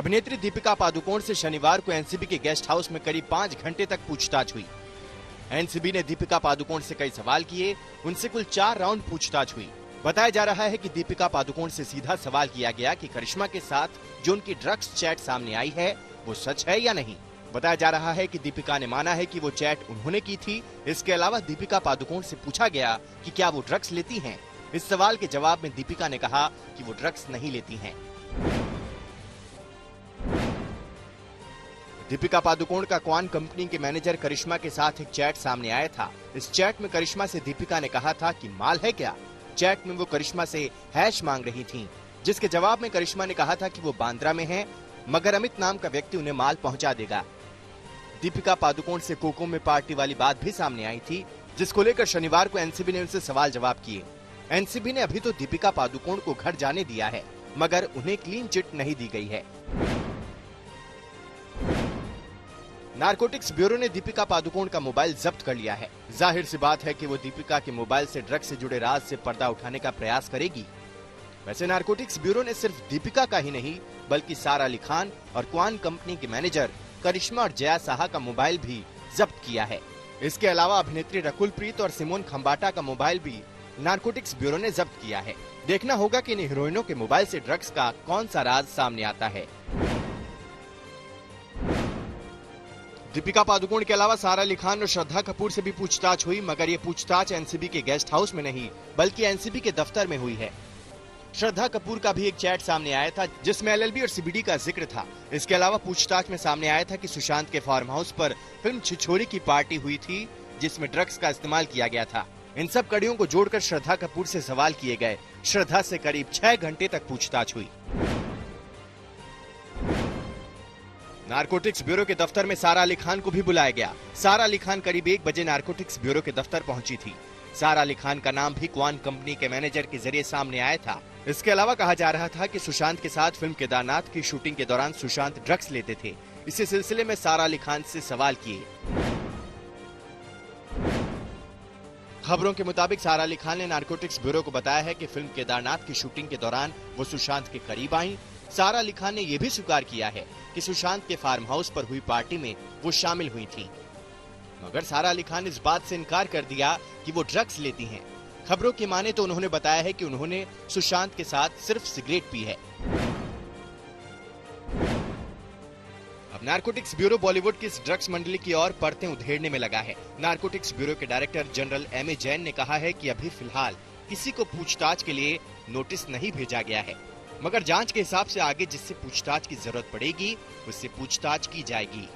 अभिनेत्री दीपिका पादुकोण से शनिवार को एनसीबी के गेस्ट हाउस में करीब 5 घंटे तक पूछताछ हुई। एनसीबी ने दीपिका पादुकोण से कई सवाल किए, उनसे कुल 4 राउंड पूछताछ हुई। बताया जा रहा है कि दीपिका पादुकोण से सीधा सवाल किया गया कि करिश्मा के साथ जो उनकी ड्रग्स चैट सामने आई है वो सच है या नहीं। बताया जा रहा है कि दीपिका ने माना है कि वो चैट उन्होंने की थी। इसके अलावा दीपिका पादुकोण से पूछा गया कि क्या वो ड्रग्स लेती हैं। इस सवाल के जवाब में दीपिका ने कहा कि वो ड्रग्स नहीं लेती हैं। दीपिका पादुकोण का क्वान कंपनी के मैनेजर करिश्मा के साथ एक चैट सामने आया था। इस चैट में करिश्मा से दीपिका ने कहा था कि माल है क्या। चैट में वो करिश्मा से हैश मांग रही थीं, जिसके जवाब में करिश्मा ने कहा था कि वो बांद्रा में है, मगर अमित नाम का व्यक्ति उन्हें माल पहुंचा देगा। दीपिका पादुकोण से कोको में पार्टी वाली बात भी सामने आई थी, जिसको लेकर शनिवार को एनसीबी ने उनसे सवाल जवाब किए। एनसीबी ने अभी तो दीपिका पादुकोण को घर जाने दिया है, मगर उन्हें क्लीन चिट नहीं दी गई है। नारकोटिक्स ब्यूरो ने दीपिका पादुकोण का मोबाइल जब्त कर लिया है। जाहिर सी बात है कि वो दीपिका के मोबाइल से ड्रग्स से जुड़े राज से पर्दा उठाने का प्रयास करेगी। वैसे नारकोटिक्स ब्यूरो ने सिर्फ दीपिका का ही नहीं, बल्कि सारा अली खान और क्वान कंपनी के मैनेजर करिश्मा और जया साहा का मोबाइल भी जब्त किया है। इसके अलावा अभिनेत्री रकुल प्रीत और सिमोन खंबाटा का मोबाइल भी नारकोटिक्स ब्यूरो ने जब्त किया है। देखना होगा कि इन हीरोइनों के मोबाइल से ड्रग्स का कौन सा राज सामने आता है। दीपिका पादुकोण के अलावा सारा अली खान और श्रद्धा कपूर से भी पूछताछ हुई, मगर ये पूछताछ एनसीबी के गेस्ट हाउस में नहीं, बल्कि एनसीबी के दफ्तर में हुई है। श्रद्धा कपूर का भी एक चैट सामने आया था, जिसमें एलएलबी और सीबीडी का जिक्र था। इसके अलावा पूछताछ में सामने आया था कि सुशांत के फार्म हाउस पर फिल्म छिछोरे की पार्टी हुई थी, जिसमें ड्रग्स का इस्तेमाल किया गया था। इन सब कड़ियों को जोड़कर श्रद्धा कपूर से सवाल किए गए। श्रद्धा से करीब 6 घंटे तक पूछताछ हुई। नारकोटिक्स ब्यूरो के दफ्तर में सारा अली खान को भी बुलाया गया। सारा अली खान करीब 1 बजे नारकोटिक्स ब्यूरो के दफ्तर पहुंची थी। सारा अली खान का नाम भी क्वान कंपनी के मैनेजर के जरिए सामने आया था। इसके अलावा कहा जा रहा था कि सुशांत के साथ फिल्म केदारनाथ की शूटिंग के दौरान सुशांत ड्रग्स लेते थे। इसी सिलसिले में सारा अली खान से सवाल किए। खबरों के मुताबिक सारा अली खान ने नारकोटिक्स ब्यूरो को बताया है कि फिल्म केदारनाथ की शूटिंग के दौरान वो सुशांत के करीब आई। सारा अली खान ने यह भी स्वीकार किया है कि सुशांत के फार्म हाउस पर हुई पार्टी में वो शामिल हुई थी, मगर सारा अली खान ने इस बात से इनकार कर दिया कि वो ड्रग्स लेती हैं। खबरों की माने तो उन्होंने बताया है कि उन्होंने सुशांत के साथ सिर्फ सिगरेट पी है। अब नारकोटिक्स ब्यूरो बॉलीवुड की इस ड्रग्स मंडली की ओर परतें उधेड़ने में लगा है। नारकोटिक्स ब्यूरो के director general M A Jain ने कहा है कि अभी फिलहाल किसी को पूछताछ के लिए नोटिस नहीं भेजा गया है, मगर जांच के हिसाब से आगे जिससे पूछताछ की जरूरत पड़ेगी उससे पूछताछ की जाएगी।